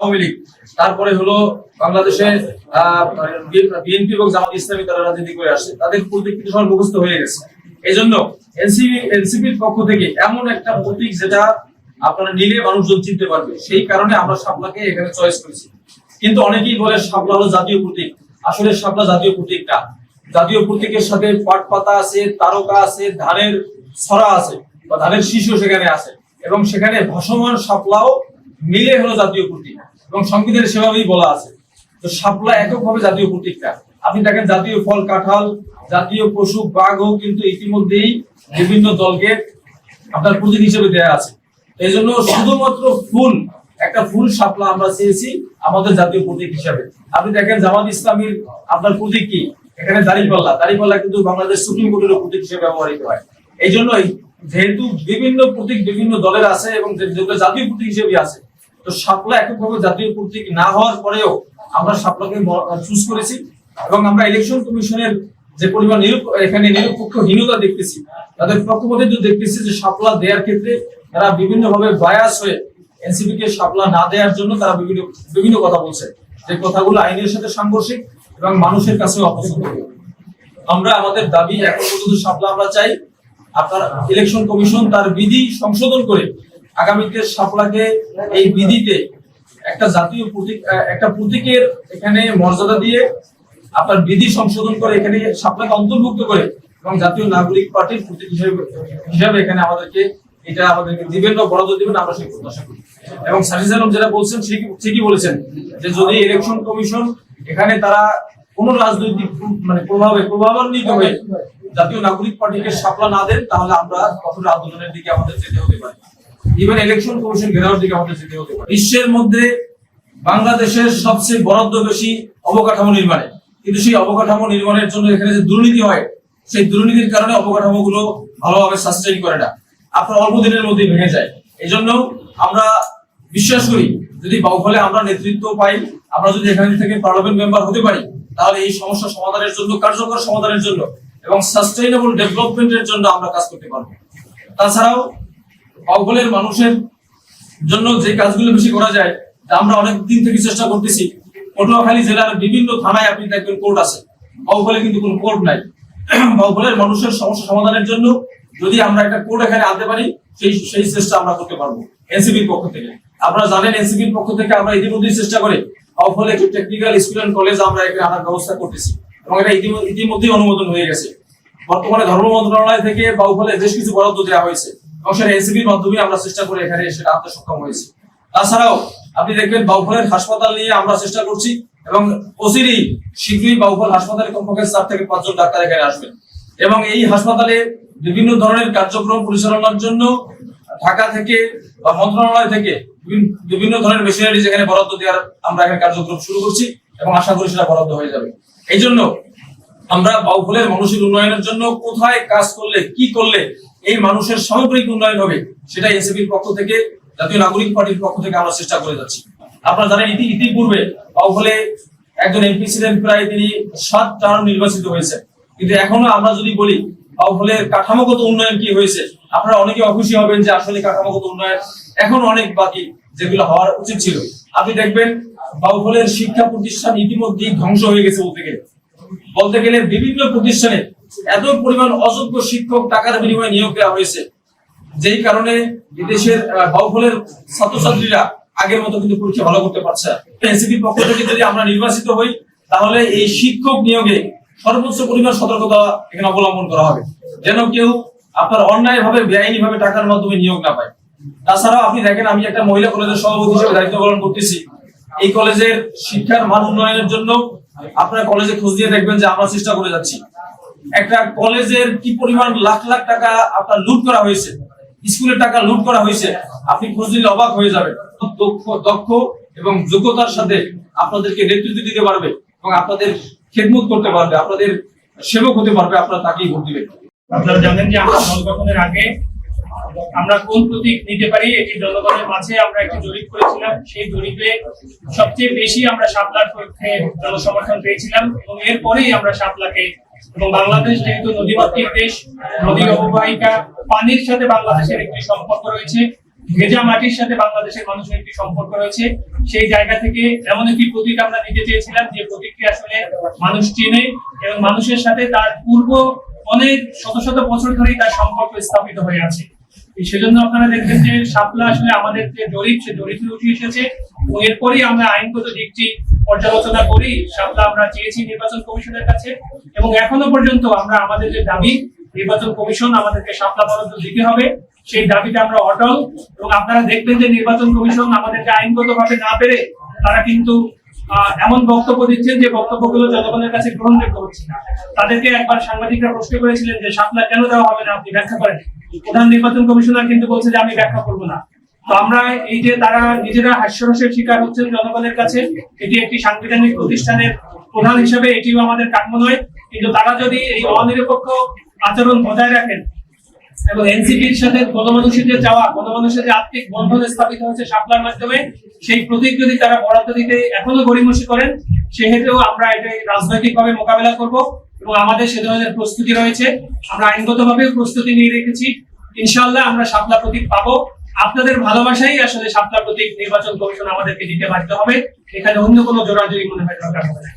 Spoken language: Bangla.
আওয়ামী লীগ, তারপরে হলো বাংলাদেশে বিএনপি এবং জামাত ইসলামী তারা রাজনীতি করে আসছে, তাদের প্রতীক কিন্তু সবার মুখস্থ হয়ে গেছে। এই জন্য এনসিপির পক্ষ থেকে এমন একটা প্রতীক যেটা আপনারা নিলে মানুষজন চিনতে পারবে, সেই কারণে আমরা শাপলাকে এখানে চয়েস করেছি। কিন্তু অনেকেই বলে শাপলা হলো জাতীয় প্রতীক, আসলে শাপলা জাতীয় প্রতীক না। জাতীয় প্রতীকের সাথে পাট পাতা আছে, তারকা আছে, ধানের ছড়া আছে বা ধানের শিশু সেখানে আছে, এবং সেখানে ভাসমান শাপলাও মিলে হলো জাতীয় প্রতীক, এবং সংবিধানে সেভাবেই বলা আছে। তো শাপলা এককভাবে জাতীয় প্রতীক না। আপনি দেখেন জাতীয় ফল কাঁঠাল, জাতীয় পশু বাঘও কিন্তু ইতিমধ্যেই বিভিন্ন দলকে আপনার প্রতীক হিসেবে দেয়া আছে। এই জন্য শুধুমাত্র ফুল, একটা ফুল শাপলা আমরা চেয়েছি আমাদের জাতীয় প্রতীক হিসাবে। আপনি দেখেন জামাত ইসলামীর আপনার প্রতীক কি, এখানে দাঁড়িপাল্লা, দাঁড়িপাল্লা কিন্তু বাংলাদেশ সুপ্রিম কোর্টের প্রতীক হিসেবে ব্যবহৃত হয়। এই জন্যই যেহেতু বিভিন্ন প্রতীক বিভিন্ন দলের আছে এবং যেগুলো জাতীয় প্রতীক হিসেবে আছে, তো শাপলা এককভাবে জাতীয় প্রতীক না হওয়ার পরেও আমরা শাপলাকে চুজ করেছি। এবং আমরা ইলেকশন কমিশনের যে পরিমাণ এখানে নিরপেক্ষহীনতা দেখতেছি, তাদের পক্ষপাতে দেখতেছি যে শাপলা দেওয়ার ক্ষেত্রে তারা বিভিন্ন ভাবে বায়াস হয়ে এনসিপি কে শাপলা না দেওয়ার জন্য তারা বিভিন্ন কথা বলছে, যে কথাগুলো আইনের সাথে সাংঘর্ষিক এবং মানুষের কাছে অপছন্দ। আমরা আমাদের দাবি এখন পর্যন্ত শাপলা আমরা চাই। আপনার ইলেকশন কমিশন তার বিধি সংশোধন করে আগামীতে শাপলাকে এই বিধিতে একটা জাতীয় প্রতীক, একটা প্রতীকের এখানে মর্যাদা দিয়ে আপনার বিধি সংশোধন করে এখানে শাপলাকে অন্তর্ভুক্ত করে এবং জাতীয় নাগরিক পার্টির প্রতীক হিসাবে এখানে আমাদেরকে দিবেন বা বরাদ্দ দিবেন, আমরা সেই প্রত্যাশা করি। এবং সাজিদ আলম যেটা বলছেন ঠিকই বলেছেন, যে যদি ইলেকশন কমিশন এখানে তারা কোন রাজনৈতিক প্রভাবান্বিত হয়ে জাতীয় নাগরিক পার্টিকে শাপলা না দেন, তাহলে আমরা কঠোর আন্দোলনের দিকে আমাদের যেতে হতে পারে, ইভেন ইলেকশন কমিশন ঘেরাওয়ের দিকে আমাদের যেতে হতে পারে। বিশ্বের মধ্যে বাংলাদেশের সবচেয়ে বরাদ্দ বেশি অবকাঠামো নির্মাণে, কিন্তু সেই অবকাঠামো নির্মাণের জন্য এখানে যে দুর্নীতি হয়, সেই দুর্নীতির কারণে অবকাঠামো গুলো ভালোভাবে সাস্টেইন করে না, আপনার অল্প দিনের মধ্যে ভেঙে যায়। এই জন্য আমরা বিশ্বাস করি যদি বাউফলে আমরা নেতৃত্ব পাই, আমরা যদি এখান থেকে পার্লামেন্ট মেম্বার হতে পারি, তাহলে এই সমস্যা সমাধানের জন্য, কার্যকর সমাধানের জন্য এবং সাস্টেইনেবল ডেভেলপমেন্টের জন্য আমরা কাজ করতে পারবো। তাছাড়াও বাউফলের মানুষের জন্য যে কাজগুলো বেশি করা যায়, আমরা অনেক দিন থেকে চেষ্টা করতেছি। পটুয়াখালী জেলার বিভিন্ন থানায় আপনি দেখবেন কোর্ট আছে, বাউফলে কিন্তু কোনো কোর্ট নাই। বাউফলের মানুষের সমস্যা সমাধানের জন্য যদি আমরা একটা কোর্ট এখানে আনতে পারি, সেই চেষ্টা আমরা করতে পারবো এনসিপির পক্ষ থেকে। আপনারা জানেন এনসিপির পক্ষ থেকে আমরা ইতিমধ্যেই চেষ্টা করে বাউফলে একটি টেকনিক্যাল স্কুল এন্ড কলেজ আমরা এখানে আনার ব্যবস্থা করতেছি, এবং এটা ইতিমধ্যেই অনুমোদন হয়ে গেছে। বর্তমানে ধর্ম মন্ত্রণালয় থেকে বাউফলে বেশ কিছু বরাদ্দ দেওয়া হয়েছে, এবং সেটা এনসিপির মাধ্যমে আমরা চেষ্টা করে এখানে সেটা আনতে সক্ষম হয়েছি। তাছাড়াও আপনি দেখবেন বাউফলের হাসপাতাল নিয়ে আমরা চেষ্টা করছি, এবং অচিরেই শীঘ্রই বাউফল হাসপাতালে কমপক্ষে 4 থেকে 5 জন ডাক্তার এখানে আসবেন, এবং এই হাসপাতালে বিভিন্ন ধরনের কার্যক্রম পরিচালনার জন্য ঢাকা থেকে বা মন্ত্রণালয় থেকে বিভিন্ন ধরনের মেশিনারি যেখানে বরাদ্দ দেওয়ার আমরা এখানে কার্যক্রম শুরু করছি, এবং আশা করি সেটা বরাদ্দ হয়ে যাবে। এই জন্য আমরা বাউফলের মানুষের উন্নয়নের জন্য কোথায় কাজ করলে, কি করলে এই মানুষের সামগ্রিক উন্নয়ন হবে, সেটা এনসিপির পক্ষ থেকে, জাতীয় নাগরিক পার্টির পক্ষ থেকে আমরা চেষ্টা করে যাচ্ছি। আপনারা জানেন ইতিপূর্বে বাউফলে একজন এমপি ছিলেন, প্রায় তিনি 7 টার্ম নির্বাচিত হয়েছে, কিন্তু এখনো আমরা যদি বলি বাউফলের কাঠামোগত উন্নয়ন কি হয়েছে, আপনারা অনেকে অখুশি হবেন যে আসলে কাঠামোগত উন্নয়ন এখন অনেক বাকি, যেগুলো হওয়ার উচিত ছিল। আপনি দেখবেন বাউফলের শিক্ষা প্রতিষ্ঠান ইতিমধ্যেই ধ্বংস হয়ে গেছে। বলতে গেলে বিভিন্ন প্রতিষ্ঠানে এত পরিমাণ অযোগ্য শিক্ষক টাকার বিনিময়ে নিয়োগ দেওয়া হয়েছে, যেই কারণে বিদেশের বাউফলের ছাত্রছাত্রীরা আগের মতো কিন্তু পরীক্ষা ভালো করতে পারছে না। এনসিপির পক্ষ থেকে যদি আমরা নির্বাচিত হই, তাহলে এই শিক্ষক নিয়োগে সর্বোচ্চ পরিমাণ সতর্কতা এখানে অবলম্বন করা হবে, যেন কেউ আপনার অন্যায় ভাবে বেআইনি ভাবে টাকার মাধ্যমে নিয়োগ না পায়। তাছাড়াও আপনি দেখেন, আমি একটা মহিলা কলেজের সভাপতি হিসেবে দায়িত্ব পালন করতেছি। এই কলেজের শিক্ষার মান উন্নয়নের জন্য আপনার কলেজে খোঁজ দিয়ে দেখবেন যে আমরা চেষ্টা করে যাচ্ছি। একটা কলেজের কি পরিমাণ লাখ লাখ টাকা আপনার লুট করা হয়েছে, স্কুলের টাকা লুট করা হয়েছে, আপনি খোঁজ দিলে অবাক হয়ে যাবেন। দক্ষ এবং যোগ্যতার সাথে আপনাদেরকে নেতৃত্ব দিতে পারবে এবং আপনাদের খেদমত করতে পারবে, আপনাদের সেবক হতে পারবে, আপনারা তাকেই ভোট দিবেন। আপনারা জানেন যে আমরা দল গঠনের আগে আমরা কোন প্রতীক নিতে পারি এটি জনগণের মাঝে আমরা একটি জরিপ করেছিলাম। সেই জরিপে সবচেয়ে বেশি আমরা শাপলার পক্ষে জনসমর্থন পেয়েছিলাম, এবং এরপরেই আমরা শাপলাকে, এবং বাংলাদেশ যেহেতু নদীমাতৃক দেশ, নদী অববাহিকা, পানির সাথে বাংলাদেশের একটি সম্পর্ক রয়েছে, ভেজা মাটির সাথে বাংলাদেশের মানুষের একটি সম্পর্ক রয়েছে। সেই জায়গা থেকে এমন একটি প্রতীক আমরা নিতে চেয়েছিলাম যে প্রতীকটি আসলে মানুষ চেনে এবং মানুষের সাথে তার পূর্ব অনেক শত শত বছর ধরেই তার সম্পর্ক স্থাপিত হয়ে আছে। সেজন্য আপনারা দেখবেন যে শাপলা আসলে আমাদের যে জরিপ, সে জরিপে উঠে এসেছে এবং এরপরই আমরা আইনগত দিকটি পর্যালোচনা করি শাপলা আমরা চেয়েছি নির্বাচন কমিশনের কাছে এবং এখনো পর্যন্ত আমরা আমাদের যে দাবি নির্বাচন কমিশন আমাদেরকে শাপলা বরাদ্দ দিতে হবে সেই দাবিতে আমরা অটল। এবং আপনারা দেখবেন যে নির্বাচন কমিশন আমাদেরকে আইনগতভাবে না পেরে তারা কিন্তু এমন বক্তব্য দিচ্ছেন যে বক্তব্যগুলো জনগণের কাছে গ্রহণযোগ্য হচ্ছে না। তাদেরকে একবার সাংবাদিকরা প্রশ্ন করেছিলেন যে শাপলা কেন দেওয়া হবে না, আপনি ব্যাখ্যা করেন। প্রধান নির্বাচন কমিশনার কিন্তু বলছে যে আমি ব্যাখ্যা করবো না। তো আমরা এই যে তারা নিজেরা হাস্যরসের শিকার হচ্ছেন জনগণের কাছে, এটি একটি সাংবিধানিক প্রতিষ্ঠানের প্রধান হিসেবে এটিও আমাদের কাম্য নয়। কিন্তু তারা যদি এই অনিরপেক্ষ আচরণ বজায় রাখেন এবং এনসিপির সাথে গণমানুষের যে চাওয়া, গণমানুষের যে আর্থিক বন্ধন স্থাপিত হয়েছে শাপলার মাধ্যমে, সেই প্রতীক যদি তারা বরাদ্দ দিতে এখনো গড়িমসি করেন, সেক্ষেত্রেও আমরা এটাই রাজনৈতিকভাবে মোকাবেলা করব এবং আমাদের সে ধরনের প্রস্তুতি রয়েছে। আমরা আইনগতভাবে প্রস্তুতি নিয়ে রেখেছি। ইনশাআল্লাহ আমরা শাপলা প্রতীক পাবো। আপনাদের ভালোবাসাই আসলে শাপলা প্রতীক নির্বাচন কমিশন আমাদেরকে দিতে বাধ্য হবে। এখানে অন্য কোনো জোরাজুরি মনে হয় দরকার হবে না।